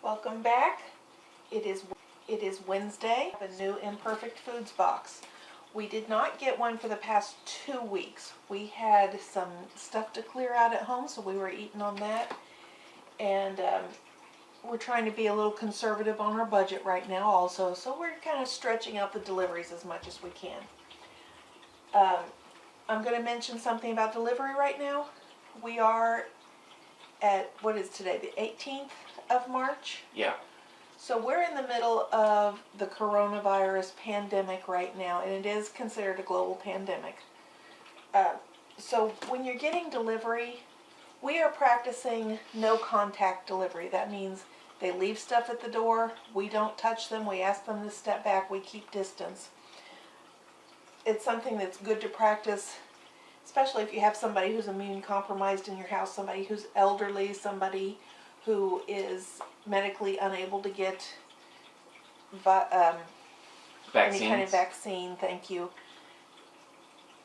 Welcome back. It is Wednesday. I have a new Imperfect Foods box. We did not get one for the past 2 weeks. We had some stuff to clear out at home, so we were eating on that. And we're trying to be a little conservative on our budget right now also, so we're kind of stretching out the deliveries as much as we can. I'm going to mention something about delivery right now. We are at, what is today, the 18th of March? Yeah. So we're in the middle of the coronavirus pandemic right now, and it is considered a global pandemic. So when you're getting delivery, we are practicing no contact delivery. That means they leave stuff at the door, we don't touch them, we ask them to step back, we keep distance. It's something that's good to practice, especially if you have somebody who's immune compromised in your house, somebody who's elderly, somebody who is medically unable to get any kind of vaccine. Thank you.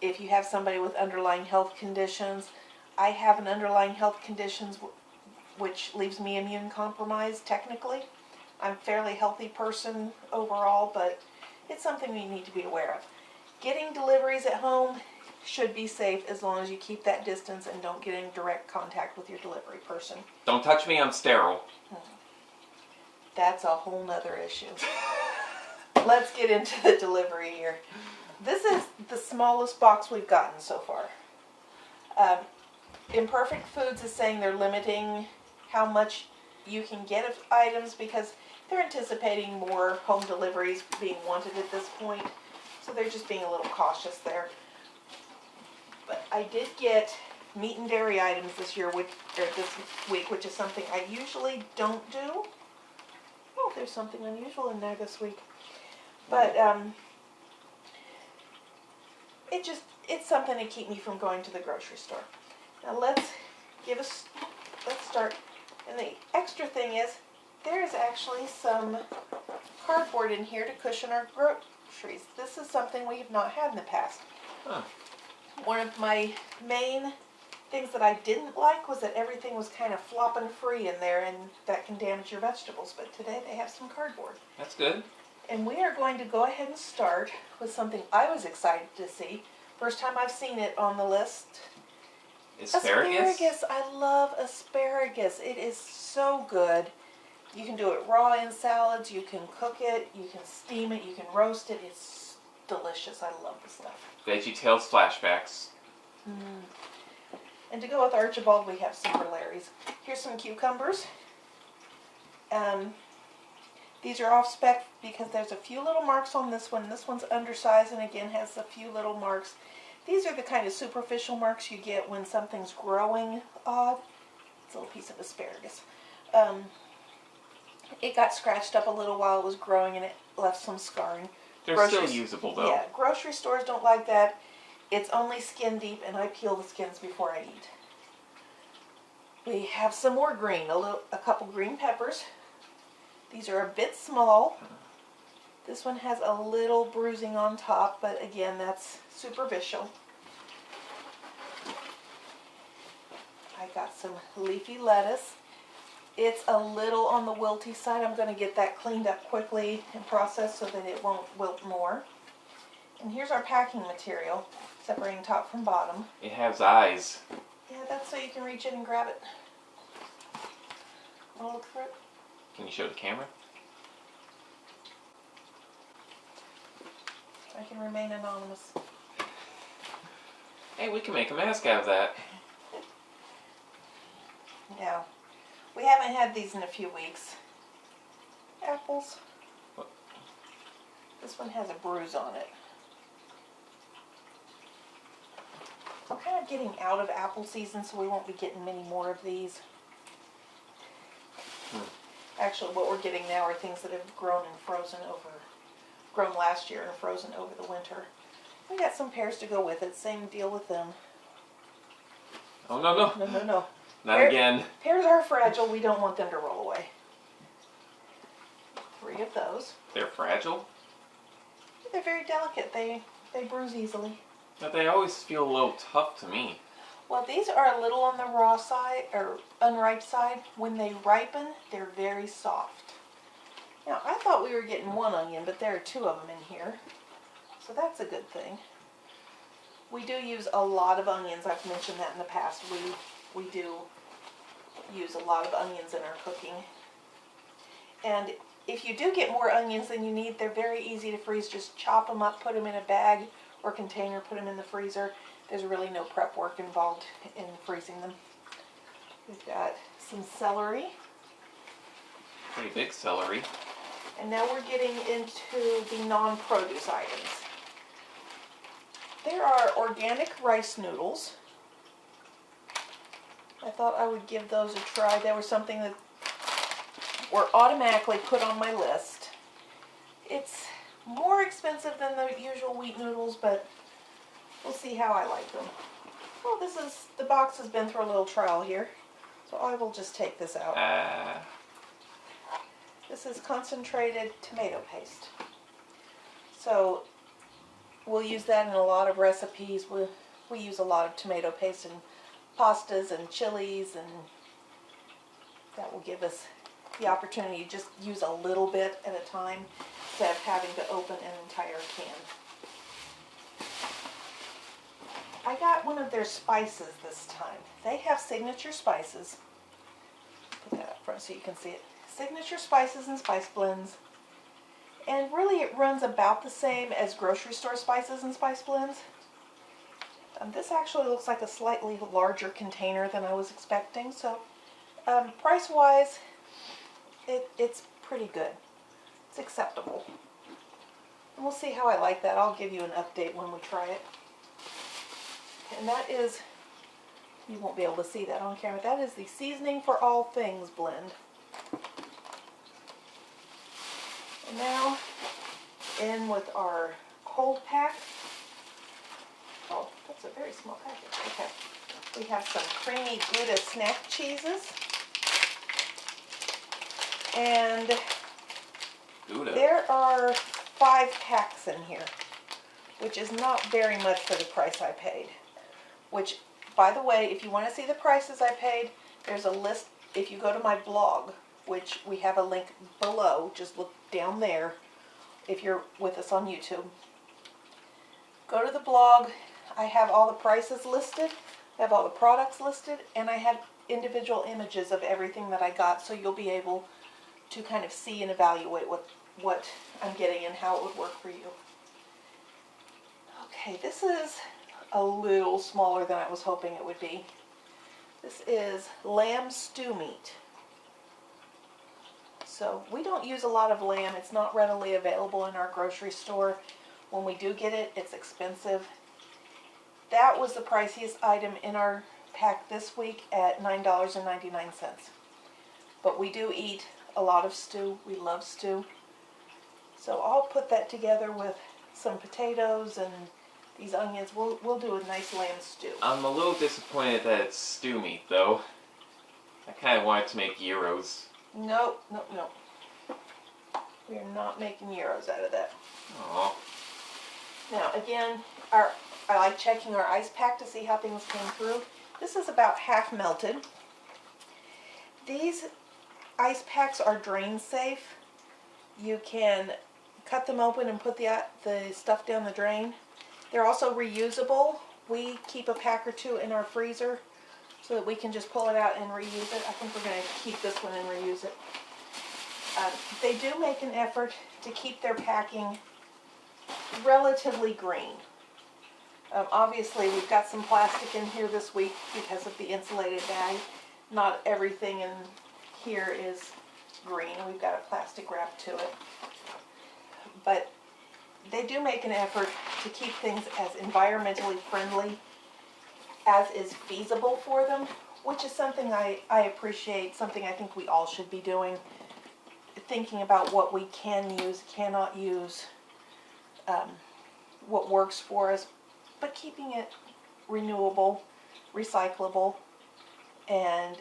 If you have somebody with underlying health conditions, I have an underlying health conditions which leaves me immune compromised technically. I'm a fairly healthy person overall, but it's something you need to be aware of. Getting deliveries at home should be safe as long as you keep that distance and don't get in direct contact with your delivery person. Don't touch me, I'm sterile. That's a whole nother issue. Let's get into the delivery here. This is the smallest box we've gotten so far. Imperfect Foods is saying they're limiting how much you can get of items because they're anticipating more home deliveries being wanted at this point. So they're just being a little cautious there. But I did get meat and dairy items this week, which is something I usually don't do. Oh, there's something unusual in there this week. But it's something to keep me from going to the grocery store. Now let's start. And the extra thing is, there is actually some cardboard in here to cushion our groceries. This is something we have not had in the past. Huh. One of my main things that I didn't like was that everything was kind of flopping free in there, and that can damage your vegetables. But today they have some cardboard. That's good. And we are going to go ahead and start with something I was excited to see. First time I've seen it on the list. Asparagus. I love asparagus. It is so good. You can do it raw in salads. You can cook it. You can steam it. You can roast it. It's delicious. I love the stuff. Veggie Tales flashbacks. And to go with Archibald, we have some Larry's. Here's some cucumbers. These are off spec because there's a few little marks on this one. This one's undersized and again has a few little marks. These are the kind of superficial marks you get when something's growing odd. It's a little piece of asparagus. It got scratched up a little while it was growing and it left some scarring. They're still usable though. Yeah, grocery stores don't like that. It's only skin deep and I peel the skins before I eat. We have some more green, a couple green peppers. These are a bit small. This one has a little bruising on top, but again, that's superficial. I got some leafy lettuce. It's a little on the wilty side. I'm going to get that cleaned up quickly and processed so that it won't wilt more. And here's our packing material, separating top from bottom. It has eyes. Yeah, that's so you can reach in and grab it. Want to look for it? Can you show the camera? I can remain anonymous. Hey, we can make a mask out of that. Yeah. We haven't had these in a few weeks. Apples. What? This one has a bruise on it. We're kind of getting out of apple season, so we won't be getting many more of these. Actually, what we're getting now are things that have grown last year and frozen over the winter. We got some pears to go with it. Same deal with them. Oh, no. No. Not again. Pears are fragile. We don't want them to roll away. 3 of those. They're fragile? They're very delicate. They bruise easily. But they always feel a little tough to me. Well, these are a little on the raw side, or unripe side. When they ripen, they're very soft. Now, I thought we were getting one onion, but there are two of them in here. So that's a good thing. We do use a lot of onions. I've mentioned that in the past. We do use a lot of onions in our cooking. And if you do get more onions than you need, they're very easy to freeze. Just chop them up, put them in a bag or container, put them in the freezer. There's really no prep work involved in freezing them. We've got some celery. Pretty big celery. And now we're getting into the non-produce items. There are organic rice noodles. I thought I would give those a try. They were something that were automatically put on my list. It's more expensive than the usual wheat noodles, but we'll see how I like them. Well, the box has been through a little trial here, so I will just take this out. This is concentrated tomato paste. So we'll use that in a lot of recipes. We use a lot of tomato paste in pastas and chilies, and that will give us the opportunity to just use a little bit at a time instead of having to open an entire can. I got one of their spices this time. They have signature spices. Put that up front so you can see it. Signature spices and spice blends. And really it runs about the same as grocery store spices and spice blends. This actually looks like a slightly larger container than I was expecting. So price-wise, it's pretty good. It's acceptable. And we'll see how I like that. I'll give you an update when we try it. And that is, you won't be able to see that on camera, that is the Seasoning for All Things blend. And now, in with our cold pack. Oh, that's a very small package. Okay. We have some creamy Gouda snack cheeses. And Gouda. there are 5 packs in here, which is not very much for the price I paid. Which, by the way, if you want to see the prices I paid, there's a list. If you go to my blog, which we have a link below, just look down there if you're with us on YouTube. Go to the blog. I have all the prices listed, I have all the products listed, and I have individual images of everything that I got, so you'll be able to kind of see and evaluate what I'm getting and how it would work for you. Okay, this is a little smaller than I was hoping it would be. This is lamb stew meat. So we don't use a lot of lamb. It's not readily available in our grocery store. When we do get it, it's expensive. That was the priciest item in our pack this week at $9.99. But we do eat a lot of stew. We love stew. So I'll put that together with some potatoes and these onions. We'll do a nice lamb stew. I'm a little disappointed that it's stew meat, though. I kind of wanted to make gyros. Nope. We are not making gyros out of that. Aww. Now, again, I like checking our ice pack to see how things came through. This is about half melted. These ice packs are drain safe. You can cut them open and put the stuff down the drain. They're also reusable. We keep a pack or two in our freezer so that we can just pull it out and reuse it. I think we're going to keep this one and reuse it. They do make an effort to keep their packing relatively green. Obviously, we've got some plastic in here this week because of the insulated bag. Not everything in here is green. We've got a plastic wrap to it. But they do make an effort to keep things as environmentally friendly as is feasible for them, which is something I appreciate, something I think we all should be doing. Thinking about what we can use, cannot use, what works for us, but keeping it renewable, recyclable, and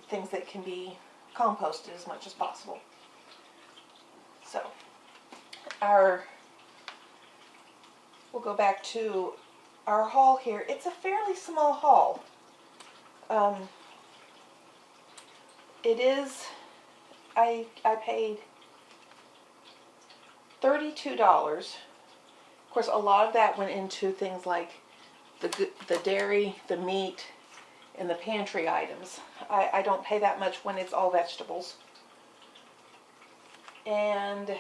things that can be composted as much as possible. So, we'll go back to our haul here. It's a fairly small haul. It is, I paid $32. Of course, a lot of that went into things like the dairy, the meat, and the pantry items. I don't pay that much when it's all vegetables. And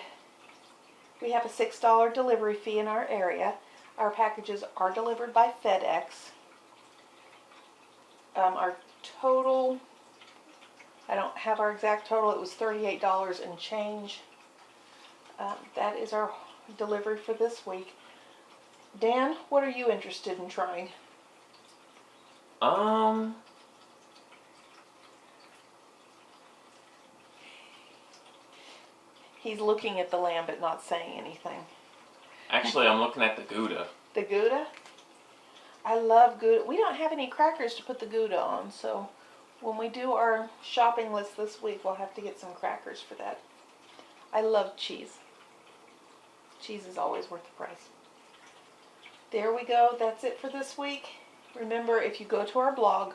we have a $6 delivery fee in our area. Our packages are delivered by FedEx. Our total, I don't have our exact total, it was $38 and change. That is our delivery for this week. Dan, what are you interested in trying? He's looking at the lamb but not saying anything. Actually, I'm looking at the Gouda. The Gouda? I love Gouda. We don't have any crackers to put the Gouda on, so when we do our shopping list this week, we'll have to get some crackers for that. I love cheese. Cheese is always worth the price. There we go. That's it for this week. Remember, if you go to our blog,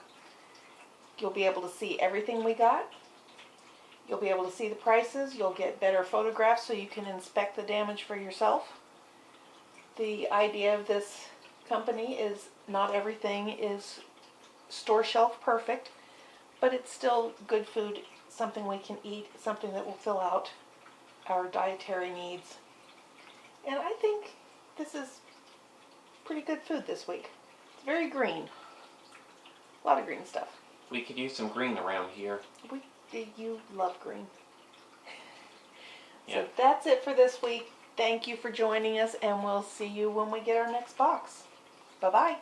you'll be able to see everything we got. You'll be able to see the prices. You'll get better photographs so you can inspect the damage for yourself. The idea of this company is not everything is store shelf perfect, but it's still good food, something we can eat, something that will fill out our dietary needs. And I think this is pretty good food this week. It's very green. A lot of green stuff. We could use some green around here. You love green. Yeah. So that's it for this week. Thank you for joining us, and we'll see you when we get our next box. Bye-bye.